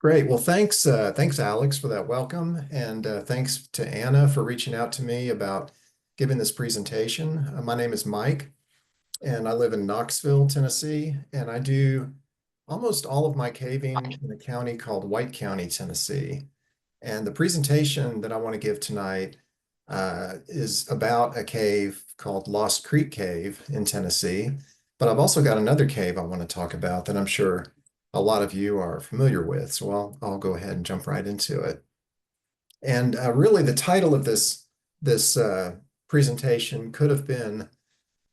Great. Well, thanks, Alex, for that welcome, and thanks to Anna for reaching out to me about giving this presentation. My name is Mike, and I live in Knoxville, Tennessee, and I do almost all of my caving in a county called White County, Tennessee. And the presentation that I want to give tonight is about a cave called Lost Creek Cave in Tennessee. But I've also got another cave I want to talk about that I'm sure a lot of you are familiar with. So I'll go ahead and jump right into it. And really, the title of this presentation could have been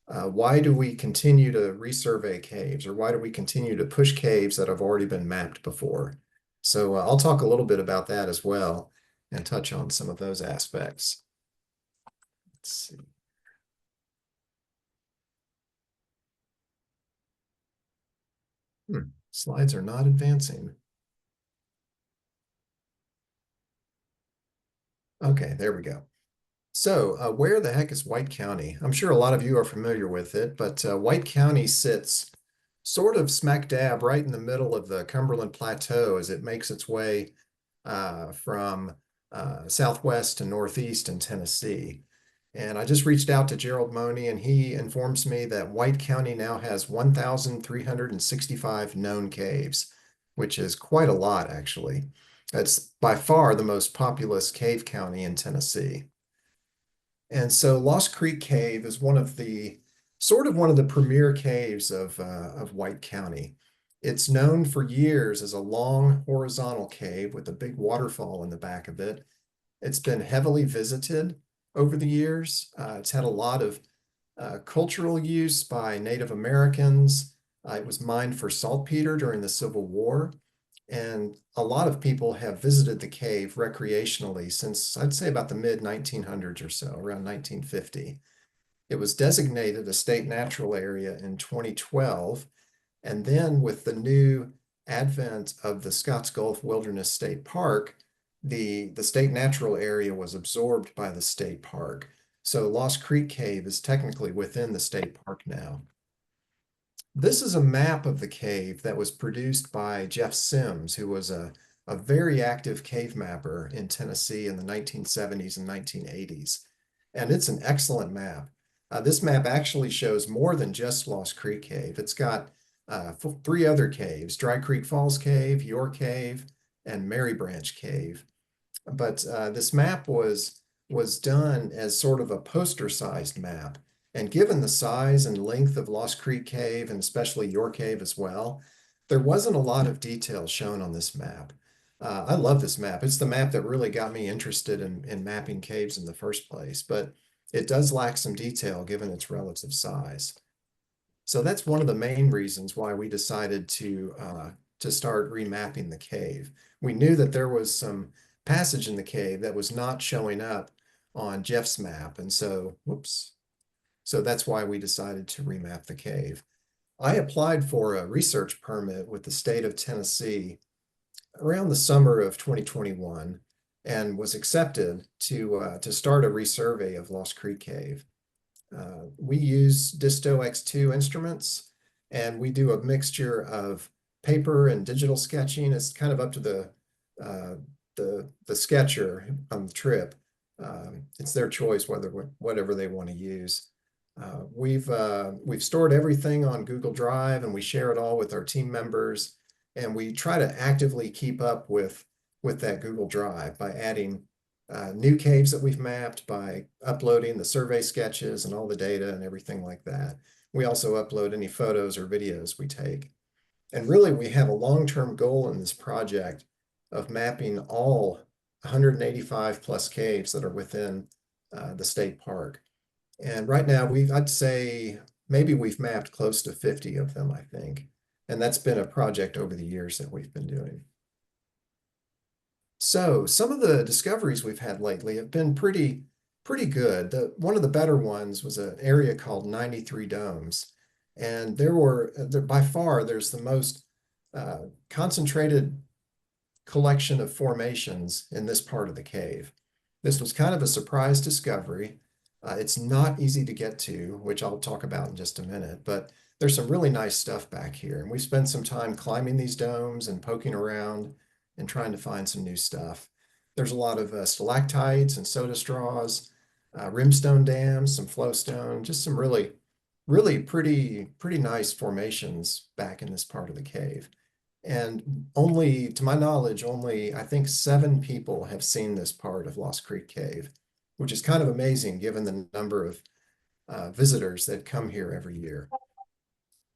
why do we continue to resurvey caves, or why do we continue to push caves that have already been mapped before? So I'll talk a little bit about that as well and touch on some of those aspects. Let's see. Slides are not advancing. Okay, there we go. So where the heck is White County? I'm sure a lot of you are familiar with it, but White County sits sort of smack dab right in the middle of the Cumberland Plateau as it makes its way from southwest to northeast in Tennessee. And I just reached out to Gerald Money, and he informs me that White County now has 1,365 known caves, which is quite a lot, actually. It's by far the most populous cave county in Tennessee. And so Lost Creek Cave is one of the premier caves of White County. It's known for years as a long horizontal cave with a big waterfall in the back of it. It's been heavily visited over the years. It's had a lot of cultural use by Native Americans. It was mined for saltpeter during the Civil War. And a lot of people have visited the cave recreationally since, I'd say, about the mid 1900s or so, around 1950. It was designated a state natural area in 2012. And then with the new advent of the Scotts Gulf Wilderness State Park, the state natural area was absorbed by the state park. So Lost Creek Cave is technically within the state park now. This is a map of the cave that was produced by Jeff Sims, who was a very active cave mapper in Tennessee in the 1970s and 1980s. And it's an excellent map. This map actually shows more than just Lost Creek Cave. It's got three other caves: Dry Creek Falls Cave, York Cave, and Mary Branch Cave. But this map was done as sort of a poster-sized map. And given the size and length of Lost Creek Cave, and especially York Cave as well, there wasn't a lot of detail shown on this map. I love this map. It's the map that really got me interested in mapping caves in the first place, but it does lack some detail given its relative size. So that's one of the main reasons why we decided to start remapping the cave. We knew that there was some passage in the cave that was not showing up on Jeff's map, and so, whoops. So that's why we decided to remap the cave. I applied for a research permit with the state of Tennessee around the summer of 2021 and was accepted to start a resurvey of Lost Creek Cave. We use Disto X2 instruments, and we do a mixture of paper and digital sketching. It's kind of up to the sketcher on the trip. It's their choice whatever they want to use. We've stored everything on Google Drive, and we share it all with our team members, and we try to actively keep up with that Google Drive by adding new caves that we've mapped, by uploading the survey sketches and all the data and everything like that. We also upload any photos or videos we take. And really, we have a long-term goal in this project of mapping all 185 plus caves that are within the state park. And right now, I'd say maybe we've mapped close to 50 of them, I think. And that's been a project over the years that we've been doing. So some of the discoveries we've had lately have been pretty good. One of the better ones was an area called 93 Domes. And by far, there's the most concentrated collection of formations in this part of the cave. This was kind of a surprise discovery. It's not easy to get to, which I'll talk about in just a minute, but there's some really nice stuff back here. And we spent some time climbing these domes and poking around. and trying to find some new stuff. There's a lot of stalactites and soda straws, rimstone dams, some flowstone, just some really pretty nice formations back in this part of the cave. And only, to my knowledge, only I think 7 people have seen this part of Lost Creek Cave, which is kind of amazing given the number of visitors that come here every year.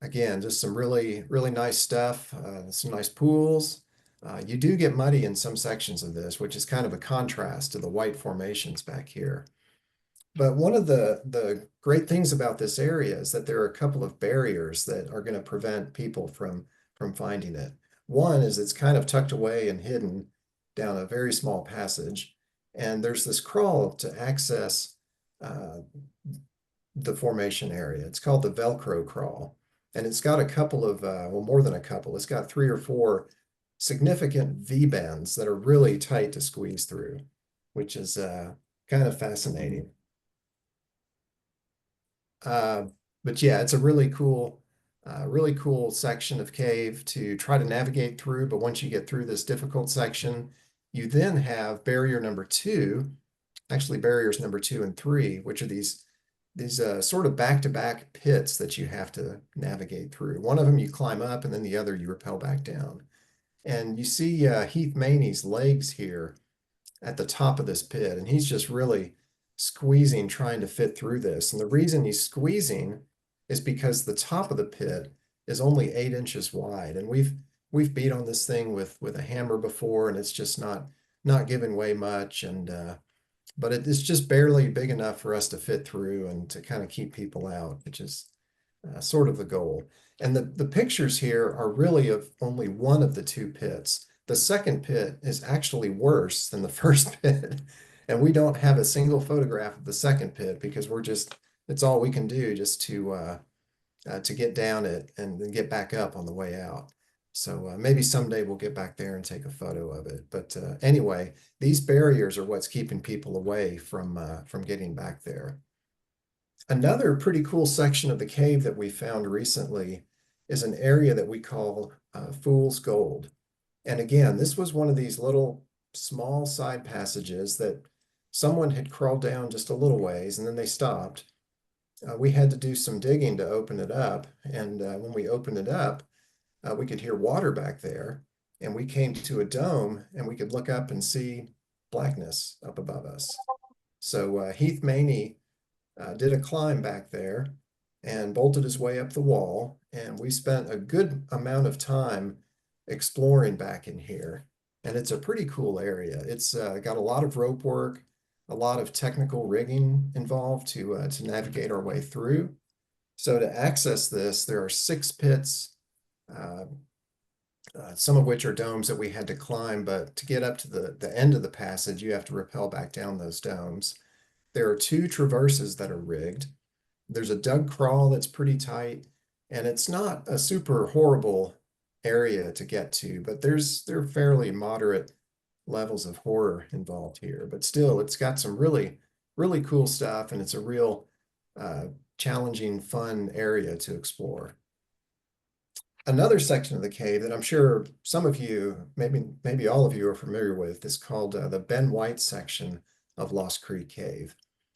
Again, just some really nice stuff, some nice pools. You do get muddy in some sections of this, which is kind of a contrast to the white formations back here. But one of the great things about this area is that there are a couple of barriers that are going to prevent people from finding it. One is it's kind of tucked away and hidden down a very small passage, and there's this crawl to access the formation area. It's called the Velcro crawl, and it's got a couple of well, more than a couple. It's got 3 or 4 significant V-bends that are really tight to squeeze through, which is kind of fascinating. But yeah, it's a really cool section of cave to try to navigate through. But once you get through this difficult section, you then have barrier number 2, actually barriers number 2 and 3, which are these sort of back-to-back pits that you have to navigate through. One of them you climb up, and then the other you rappel back down. And you see Heath Maney's legs here at the top of this pit, and he's just really squeezing, trying to fit through this. And the reason he's squeezing is because the top of the pit is only 8 inches wide, and we've beat on this thing with a hammer before, and it's just not giving way much. And but it is just barely big enough for us to fit through and to kind of keep people out, which is sort of the goal. And the pictures here are really of only one of the 2 pits. The second pit is actually worse than the first pit. And we don't have a single photograph of the second pit because it's all we can do just to get down it and then get back up on the way out. So maybe someday we'll get back there and take a photo of it. But anyway, these barriers are what's keeping people away from getting back there. Another pretty cool section of the cave that we found recently is an area that we call Fool's Gold. And again, this was one of these little small side passages that someone had crawled down just a little ways and then they stopped. We had to do some digging to open it up. And when we opened it up, we could hear water back there. And we came to a dome and we could look up and see blackness up above us. So Heath Maney did a climb back there and bolted his way up the wall. And we spent a good amount of time exploring back in here. And it's a pretty cool area. It's got a lot of rope work, a lot of technical rigging involved to navigate our way through. So to access this, there are 6 pits, some of which are domes that we had to climb, but to get up to the end of the passage, you have to rappel back down those domes. There are 2 traverses that are rigged. There's a dug crawl that's pretty tight, and it's not a super horrible area to get to, but there are fairly moderate levels of horror involved here. But still, it's got some really cool stuff, and it's a real challenging, fun area to explore. Another section of the cave that I'm sure some of you, maybe all of you are familiar with, is called the Ben White section of Lost Creek Cave.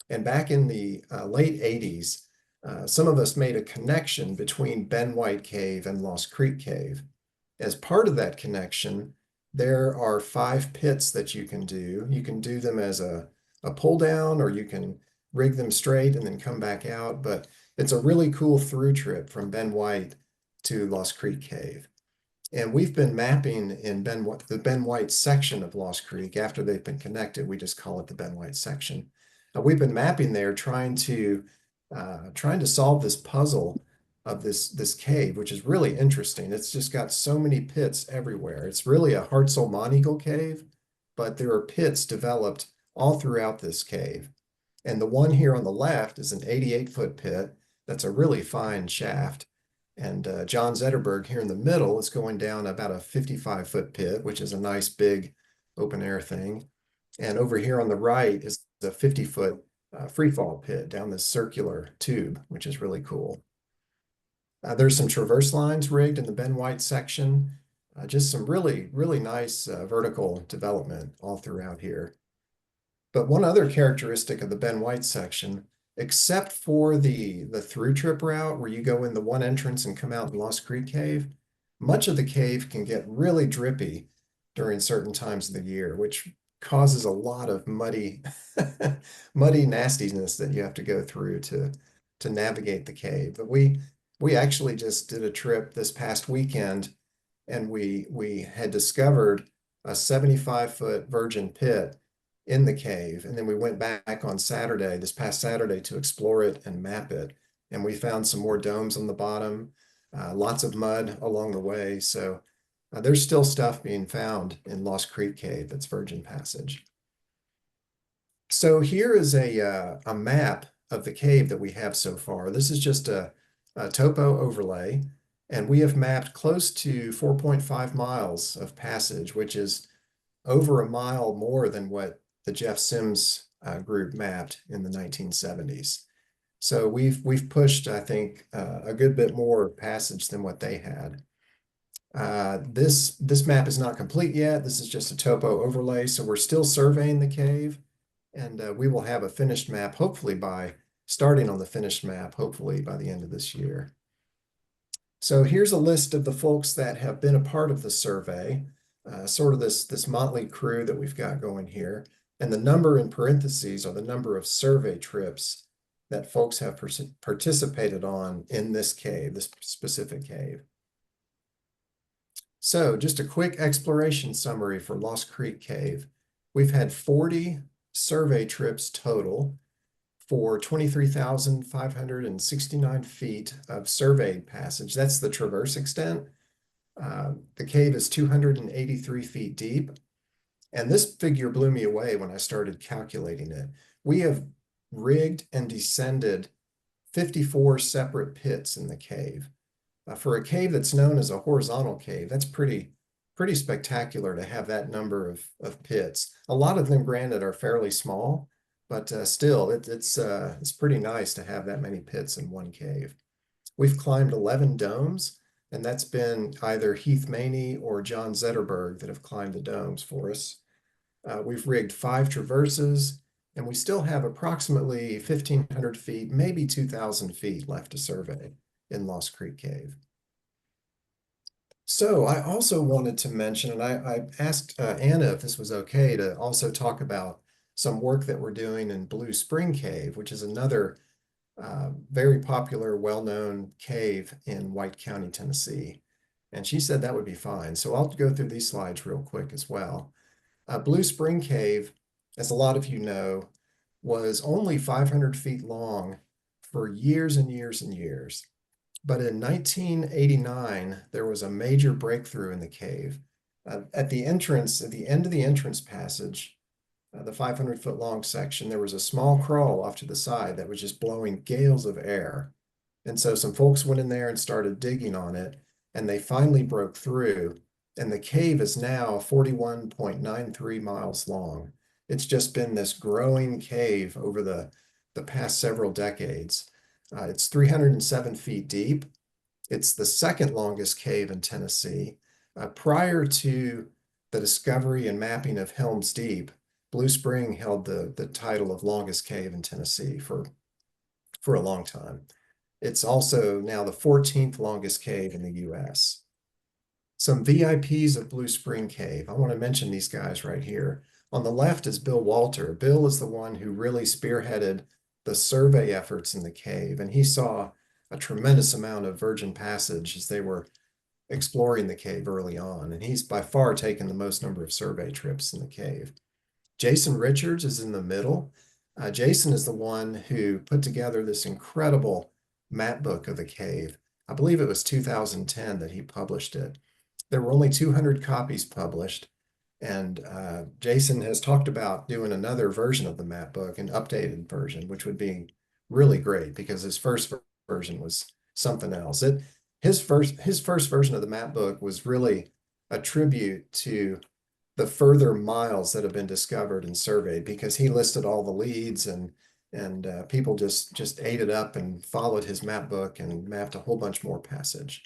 And back in the late 80s, some of us made a connection between Ben White Cave and Lost Creek Cave. As part of that connection, there are 5 pits that you can do. You can do them as a pull down, or you can rig them straight and then come back out. But it's a really cool through trip from Ben White to Lost Creek Cave. And we've been mapping in the Ben White section of Lost Creek. After they've been connected, we just call it the Ben White section. We've been mapping there trying to solve this puzzle of this cave, which is really interesting. It's just got so many pits everywhere. It's really a Hartzell Monteagle cave, but there are pits developed all throughout this cave. And the one here on the left is an 88-foot pit. That's a really fine shaft. And John Zetterberg here in the middle is going down about a 55-foot pit, which is a nice big open air thing. And over here on the right is the 50-foot free fall pit down this circular tube, which is really cool. There's some traverse lines rigged in the Ben White section. Just some really, really nice vertical development all throughout here. But one other characteristic of the Ben White section, except for the through trip route where you go in the one entrance and come out in Lost Creek Cave, much of the cave can get really drippy during certain times of the year, which causes a lot of muddy, muddy nastiness that you have to go through to navigate the cave. But we actually just did a trip this past weekend, and we had discovered a 75-foot virgin pit in the cave. And then we went back on Saturday, this past Saturday, to explore it and map it. And we found some more domes on the bottom, lots of mud along the way. So there's still stuff being found in Lost Creek Cave that's virgin passage. So here is a map of the cave that we have so far. This is just a topo overlay, and we have mapped close to 4.5 miles of passage, which is over a mile more than what the Jeff Sims group mapped in the 1970s. So we've pushed, I think, a good bit more passage than what they had. This map is not complete yet. This is just a topo overlay, so we're still surveying the cave, and we will have a finished map, hopefully starting on the finished map, hopefully by the end of this year. So here's a list of the folks that have been a part of the survey, sort of this motley crew that we've got going here. And the number in parentheses are the number of survey trips that folks have participated on in this cave, this specific cave. So just a quick exploration summary for Lost Creek Cave. We've had 40 survey trips total for 23,569 feet of surveyed passage. That's the traverse extent. The cave is 283 feet deep. And this figure blew me away when I started calculating it. We have rigged and descended 54 separate pits in the cave. For a cave that's known as a horizontal cave, that's pretty spectacular to have that number of pits. A lot of them, granted, are fairly small, but still, it's pretty nice to have that many pits in one cave. We've climbed 11 domes, and that's been either Heath Maney or John Zetterberg that have climbed the domes for us. We've rigged 5 traverses, and we still have approximately 1,500 feet, maybe 2,000 feet left to survey in Lost Creek Cave. So I also wanted to mention, and I asked Anna if this was okay to also talk about some work that we're doing in Blue Spring Cave, which is another very popular, well-known cave in White County, Tennessee. And she said that would be fine. So I'll go through these slides real quick as well. Blue Spring Cave, as a lot of you know, was only 500 feet long for years and years and years. But in 1989, there was a major breakthrough in the cave. At the end of the entrance passage, the 500-foot long section, there was a small crawl off to the side that was just blowing gales of air. And so some folks went in there and started digging on it, and they finally broke through. And the cave is now 41.93 miles long. It's just been this growing cave over the past several decades. It's 307 feet deep. It's the second longest cave in Tennessee. Prior to the discovery and mapping of Helms Deep, Blue Spring held the title of longest cave in Tennessee for a long time. It's also now the 14th longest cave in the US. Some VIPs of Blue Spring Cave. I want to mention these guys right here. On the left is Bill Walter. Bill is the one who really spearheaded the survey efforts in the cave, and he saw a tremendous amount of virgin passage as they were exploring the cave early on, and he's by far taken the most number of survey trips in the cave. Jason Richards is in the middle. Jason is the one who put together this incredible map book of the cave. I believe it was 2010 that he published it. There were only 200 copies published, and Jason has talked about doing another version of the map book, an updated version, which would be really great because his first version was something else. His first version of the map book was really a tribute to the further miles that have been discovered and surveyed, because he listed all the leads, and people just ate it up and followed his map book and mapped a whole bunch more passage.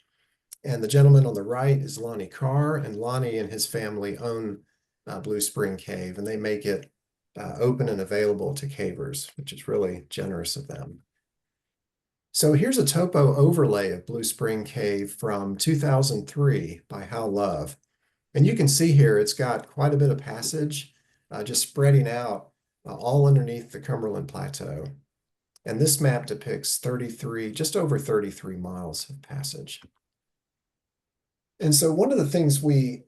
And the gentleman on the right is Lonnie Carr, and Lonnie and his family own Blue Spring Cave, and they make it open and available to cavers, which is really generous of them. So here's a topo overlay of Blue Spring Cave from 2003 by Hal Love. And you can see here it's got quite a bit of passage just spreading out all underneath the Cumberland Plateau. And this map depicts 33, just over 33 miles of passage. And so one of the things we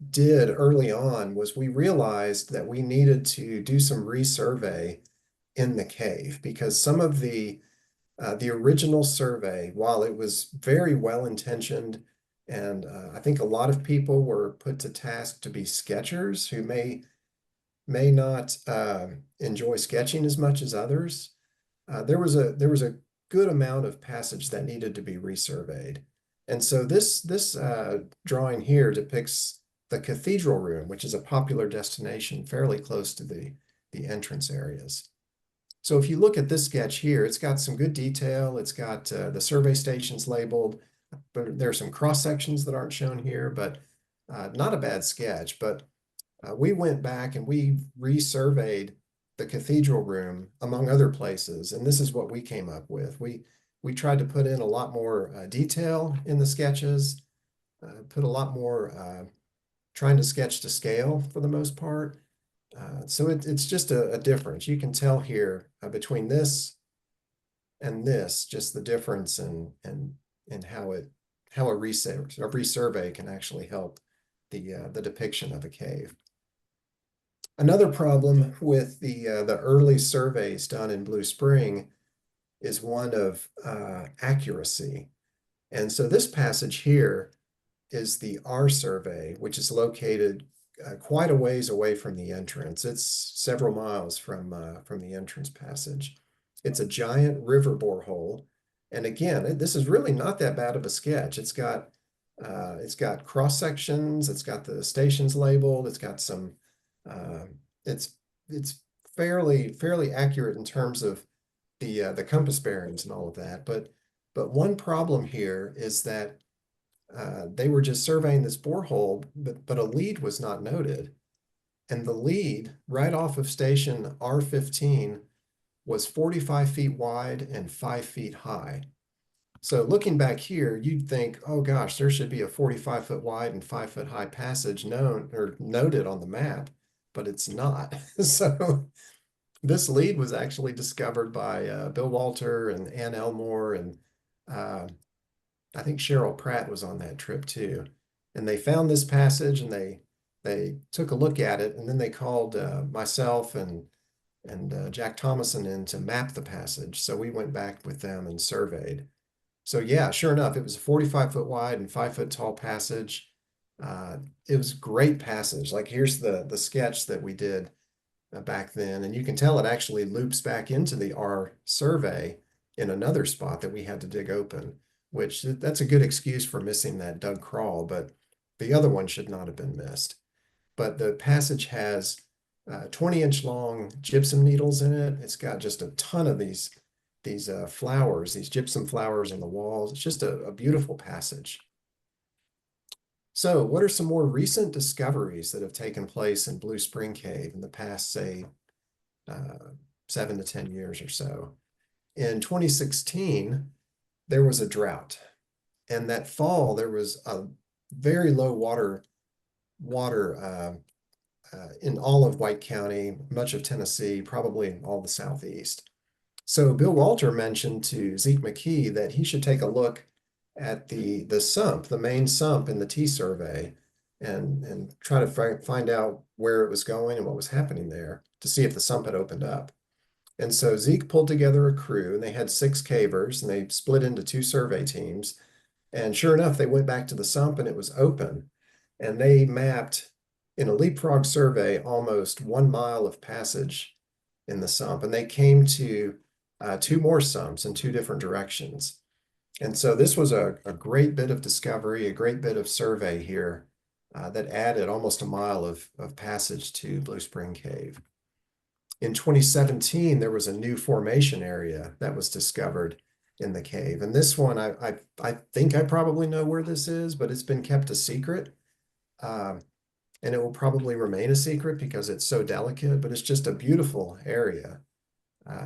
did early on was we realized that we needed to do some resurvey in the cave because some of the original survey, while it was very well intentioned, and I think a lot of people were put to task to be sketchers who may not enjoy sketching as much as others. There was a good amount of passage that needed to be resurveyed. And so this drawing here depicts the cathedral room, which is a popular destination fairly close to the entrance areas. So if you look at this sketch here, it's got some good detail. It's got the survey stations labeled, but there are some cross sections that aren't shown here, but not a bad sketch. But we went back and we resurveyed the cathedral room among other places, and this is what we came up with. We tried to put in a lot more detail in the sketches, put a lot more trying to sketch to scale for the most part. So it's just a difference. You can tell here between this and this, just the difference in how a resurvey can actually help the depiction of a cave. Another problem with the early surveys done in Blue Spring is one of accuracy. And so this passage here is the R survey, which is located quite a ways away from the entrance. It's several miles from the entrance passage. It's a giant river borehole. And again, this is really not that bad of a sketch. It's got cross sections. It's got the stations labeled. It's got some. It's fairly accurate in terms of the compass bearings and all of that. But one problem here is that they were just surveying this borehole, but a lead was not noted. And the lead right off of station R15 was 45 feet wide and 5 feet high. So looking back here, you'd think, oh gosh, there should be a 45-foot wide and 5-foot high passage known or noted on the map, but it's not. So this lead was actually discovered by Bill Walter and Ann Elmore, and I think Cheryl Pratt was on that trip too. And they found this passage and they took a look at it, and then they called myself and Jack Thomason in to map the passage. So we went back with them and surveyed. So yeah, sure enough, it was a 45-foot wide and 5-foot tall passage. It was a great passage. Like here's the sketch that we did back then, and you can tell it actually loops back into the R survey in another spot that we had to dig open, which that's a good excuse for missing that dug crawl, but the other one should not have been missed. But the passage has 20-inch long gypsum needles in it. It's got just a ton of these flowers, these gypsum flowers on the walls. It's just a beautiful passage. So what are some more recent discoveries that have taken place in Blue Spring Cave in the past, say, 7 to 10 years or so? In 2016, there was a drought. And that fall, there was a very low water in all of White County, much of Tennessee, probably all the Southeast. So Bill Walter mentioned to Zeke McKee that he should take a look at the sump, the main sump in the T survey, and try to find out where it was going and what was happening there to see if the sump had opened up. And so Zeke pulled together a crew, and they had 6 cavers, and they split into 2 survey teams. And sure enough, they went back to the sump and it was open. And they mapped in a leapfrog survey almost 1 mile of passage in the sump. And they came to 2 more sumps in 2 different directions. And so this was a great bit of discovery, a great bit of survey here that added almost 1 mile of passage to Blue Spring Cave. In 2017, there was a new formation area that was discovered. in the cave. And this one, I think I probably know where this is, but it's been kept a secret. Um, and it will probably remain a secret because it's so delicate, but it's just a beautiful area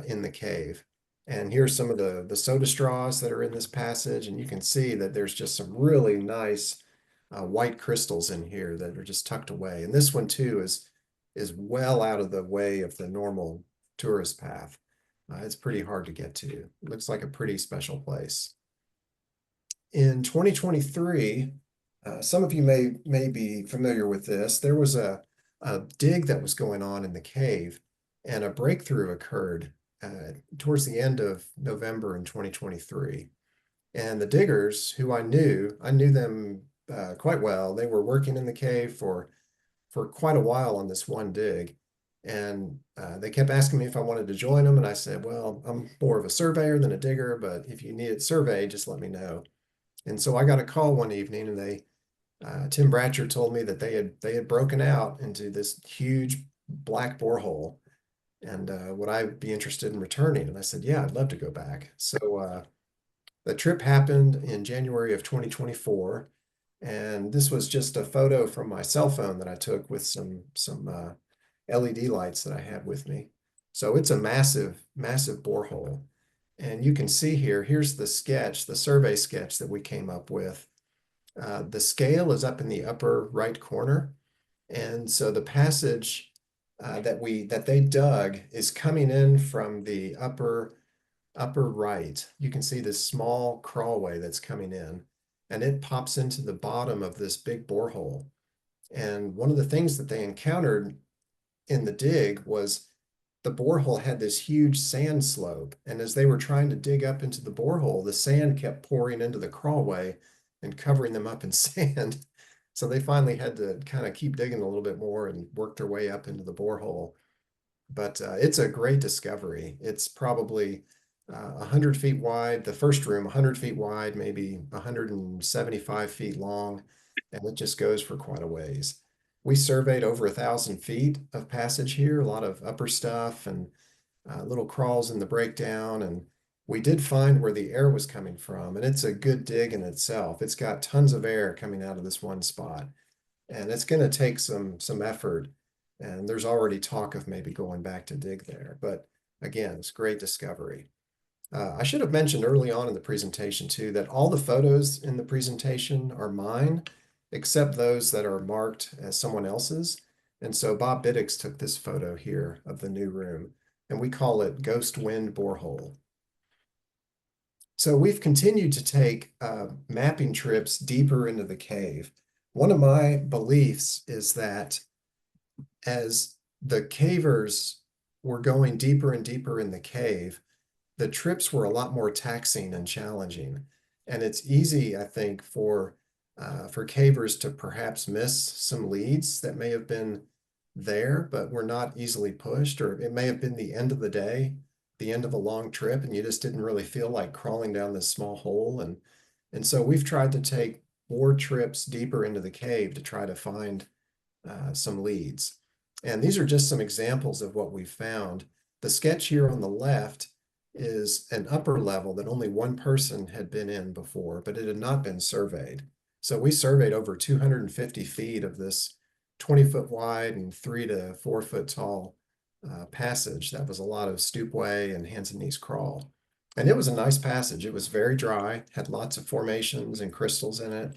in the cave. And here's some of the soda straws that are in this passage, and you can see that there's just some really nice white crystals in here that are just tucked away. And this one too is well out of the way of the normal tourist path. It's pretty hard to get to. It looks like a pretty special place. In 2023, some of you may be familiar with this. There was a dig that was going on in the cave, and a breakthrough occurred towards the end of November in 2023. And the diggers, who I knew them quite well. They were working in the cave for quite a while on this one dig. And they kept asking me if I wanted to join them. And I said, well, I'm more of a surveyor than a digger, but if you need it surveyed, just let me know. And so I got a call one evening, and Tim Bratcher told me that they had broken out into this huge black borehole, and would I be interested in returning? And I said, yeah, I'd love to go back. So the trip happened in January of 2024, and this was just a photo from my cell phone that I took with some LED lights that I had with me. So it's a massive, massive borehole. And you can see here, here's the sketch, the survey sketch that we came up with. The scale is up in the upper right corner. And so the passage that they dug is coming in from the upper right. You can see this small crawlway that's coming in, and it pops into the bottom of this big borehole. And one of the things that they encountered in the dig was the borehole had this huge sand slope. And as they were trying to dig up into the borehole, the sand kept pouring into the crawlway and covering them up in sand. So they finally had to kind of keep digging a little bit more and work their way up into the borehole. But it's a great discovery. It's probably 100 feet wide, the first room 100 feet wide, maybe 175 feet long, and it just goes for quite a ways. We surveyed over 1,000 feet of passage here, a lot of upper stuff and little crawls in the breakdown. And we did find where the air was coming from, and it's a good dig in itself. It's got tons of air coming out of this one spot, and it's going to take some effort. And there's already talk of maybe going back to dig there. But again, it's a great discovery. I should have mentioned early on in the presentation too that all the photos in the presentation are mine, except those that are marked as someone else's. And so Bob Biddix took this photo here of the new room, and we call it Ghost Wind Borehole. So we've continued to take mapping trips deeper into the cave. One of my beliefs is that as the cavers were going deeper and deeper in the cave, the trips were a lot more taxing and challenging. And it's easy, I think, for cavers to perhaps miss some leads that may have been there, but were not easily pushed, or it may have been the end of the day, the end of a long trip, and you just didn't really feel like crawling down this small hole. And so we've tried to take more trips deeper into the cave to try to find some leads. And these are just some examples of what we've found. The sketch here on the left is an upper level that only one person had been in before, but it had not been surveyed. So we surveyed over 250 feet of this 20-foot wide and 3 to 4 foot tall passage. That was a lot of stoopway and hands and knees crawl. And it was a nice passage. It was very dry, had lots of formations and crystals in it.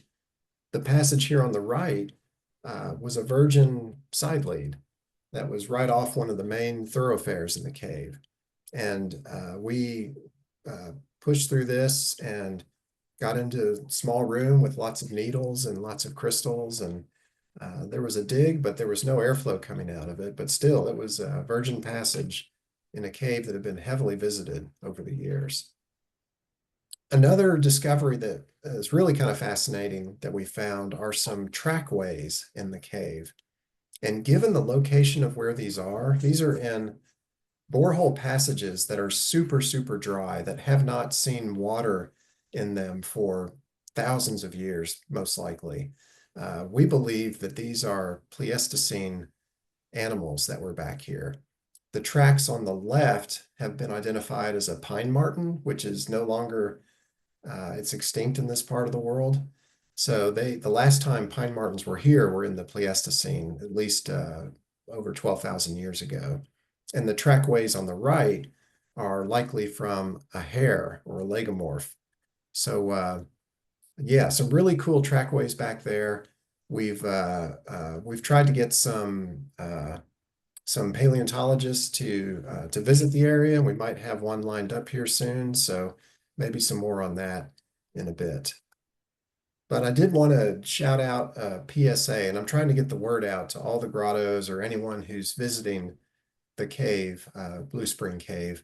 The passage here on the right was a virgin side lead that was right off one of the main thoroughfares in the cave. And we pushed through this and got into a small room with lots of needles and lots of crystals. And there was a dig, but there was no airflow coming out of it. But still, it was a virgin passage in a cave that had been heavily visited over the years. Another discovery that is really kind of fascinating that we found are some trackways in the cave. And given the location of where these are in borehole passages that are super, super dry, that have not seen water in them for thousands of years, most likely. We believe that these are Pleistocene animals that were back here. The tracks on the left have been identified as a pine marten, which is no longer it's extinct in this part of the world. So the last time pine martens were here were in the Pleistocene, at least over 12,000 years ago. And the trackways on the right are likely from a hare or a lagomorph. So yeah, some really cool trackways back there. We've tried to get some paleontologists to visit the area. We might have one lined up here soon, so maybe some more on that in a bit. But I did want to shout out PSA, and I'm trying to get the word out to all the grottos or anyone who's visiting the cave, Blue Spring Cave.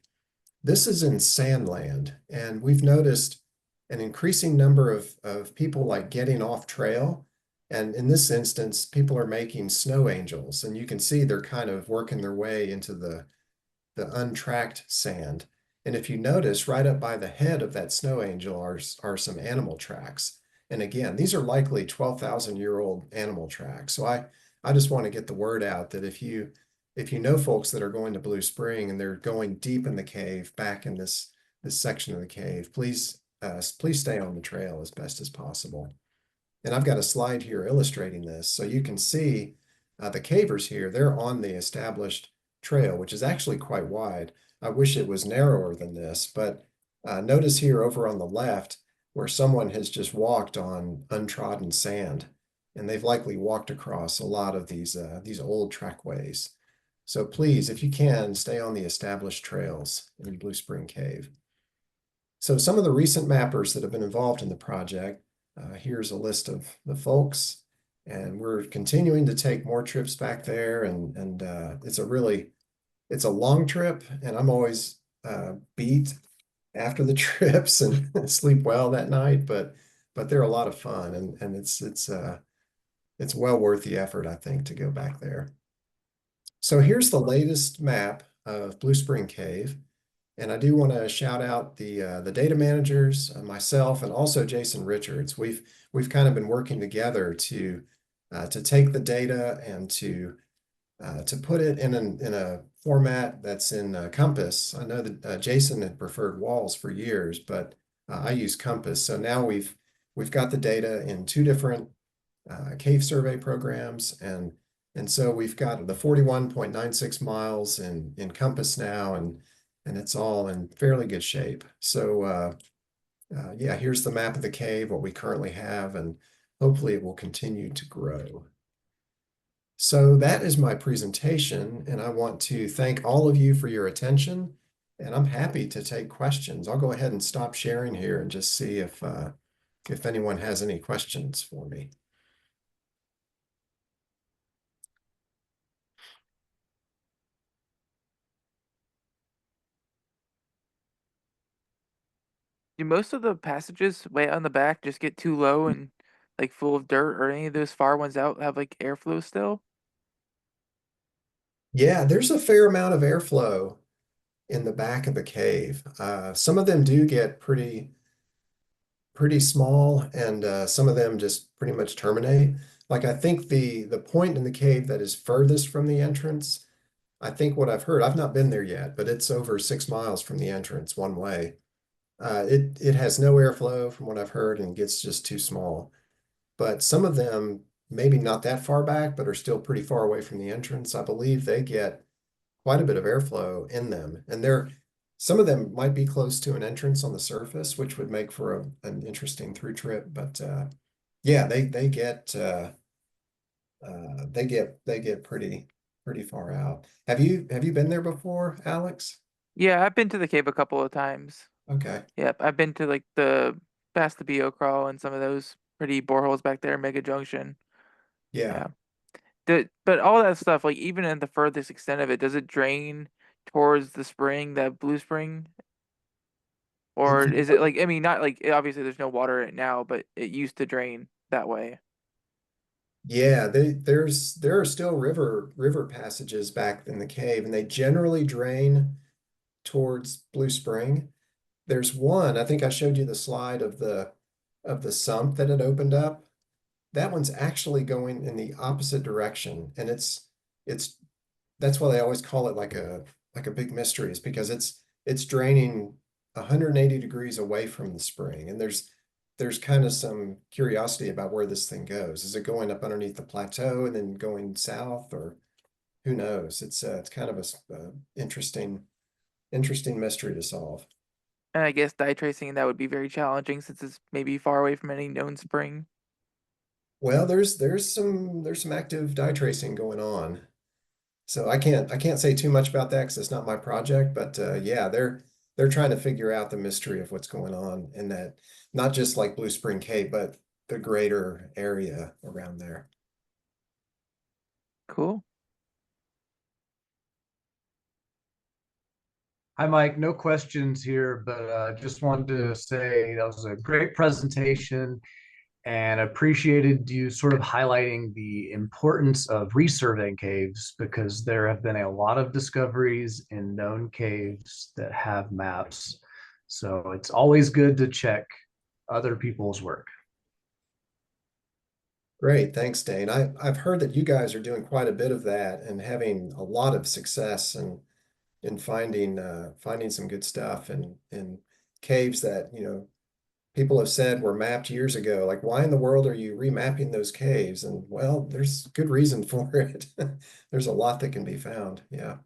This is in Sandland, and we've noticed an increasing number of people like getting off trail. And in this instance, people are making snow angels, and you can see they're kind of working their way into the untracked sand. And if you notice, right up by the head of that snow angel are some animal tracks. And again, these are likely 12,000-year-old animal tracks. So I just want to get the word out that if you know folks that are going to Blue Spring and they're going deep in the cave, back in this section of the cave, please stay on the trail as best as possible. And I've got a slide here illustrating this, so you can see the cavers here. They're on the established trail, which is actually quite wide. I wish it was narrower than this, but notice here over on the left where someone has just walked on untrodden sand, and they've likely walked across a lot of these old trackways. So please, if you can, stay on the established trails in Blue Spring Cave. So some of the recent mappers that have been involved in the project, here's a list of the folks, and we're continuing to take more trips back there, and it's a long trip, and I'm always beat after the trips and sleep well that night, but they're a lot of fun, and it's well worth the effort, I think, to go back there. So here's the latest map of Blue Spring Cave. And I do want to shout out the data managers, myself, and also Jason Richards. We've kind of been working together to take the data and to put it in a format that's in Compass. I know that Jason had preferred walls for years, but I use Compass. So now we've got the data in two different cave survey programs, and so we've got the 41.96 miles in Compass now, and it's all in fairly good shape. So yeah, here's the map of the cave, what we currently have, and hopefully it will continue to grow. So that is my presentation, and I want to thank all of you for your attention, and I'm happy to take questions. I'll go ahead and stop sharing here and just see if anyone has any questions for me. Do most of the passages way on the back just get too low and like full of dirt, or any of those far ones out have like airflow still? Yeah, there's a fair amount of airflow in the back of the cave. Some of them do get pretty small, and some of them just pretty much terminate. Like I think the point in the cave that is furthest from the entrance, I think what I've heard, I've not been there yet, but it's over 6 miles from the entrance one way. It has no airflow from what I've heard and gets just too small. But some of them, maybe not that far back, but are still pretty far away from the entrance. I believe they get quite a bit of airflow in them, and some of them might be close to an entrance on the surface, which would make for an interesting through trip. But yeah, they get pretty far out. Have you been there before, Alex? Yeah, I've been to the cave a couple of times. Okay, Yep, I've been to like the past the BO crawl and some of those pretty boreholes back there, Mega Junction. yeah. Yeah. But all that stuff, like even in the furthest extent of it, does it drain towards the spring, that blue spring? Or is it like, I mean, not like obviously there's no water in it now, but it used to drain that way. Yeah, there are still river passages back in the cave, and they generally drain towards Blue Spring. There's one, I think I showed you the slide of the sump that had opened up. That one's actually going in the opposite direction, and it's that's why they always call it like like a big mystery is because it's draining 180 degrees away from the spring, and there's kind of some curiosity about where this thing goes. Is it going up underneath the plateau and then going south, or who knows? It's kind of a interesting mystery to solve. And I guess dye tracing that would be very challenging since it's maybe far away from any known spring. Well, there's some active dye tracing going on. So I can't say too much about that because it's not my project, but yeah, they're trying to figure out the mystery of what's going on in that, not just like Blue Spring Cape, but the greater area around there. Cool. Hi, Mike. No questions here, but just wanted to say that was a great presentation and appreciated you sort of highlighting the importance of resurveying caves because there have been a lot of discoveries in known caves that have maps. So it's always good to check other people's work. Great, thanks, Dane. I've heard that you guys are doing quite a bit of that and having a lot of success in finding some good stuff in caves that, people have said were mapped years ago. Like, why in the world are you remapping those caves? And well, there's good reason for it. There's a lot that can be found. Yeah.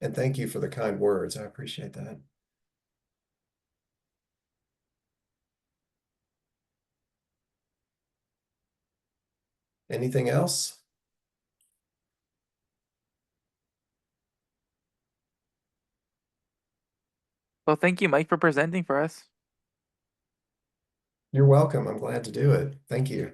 And thank you for the kind words. I appreciate that. Anything else? Well, thank you, Mike, for presenting for us. You're welcome. I'm glad to do it. Thank you.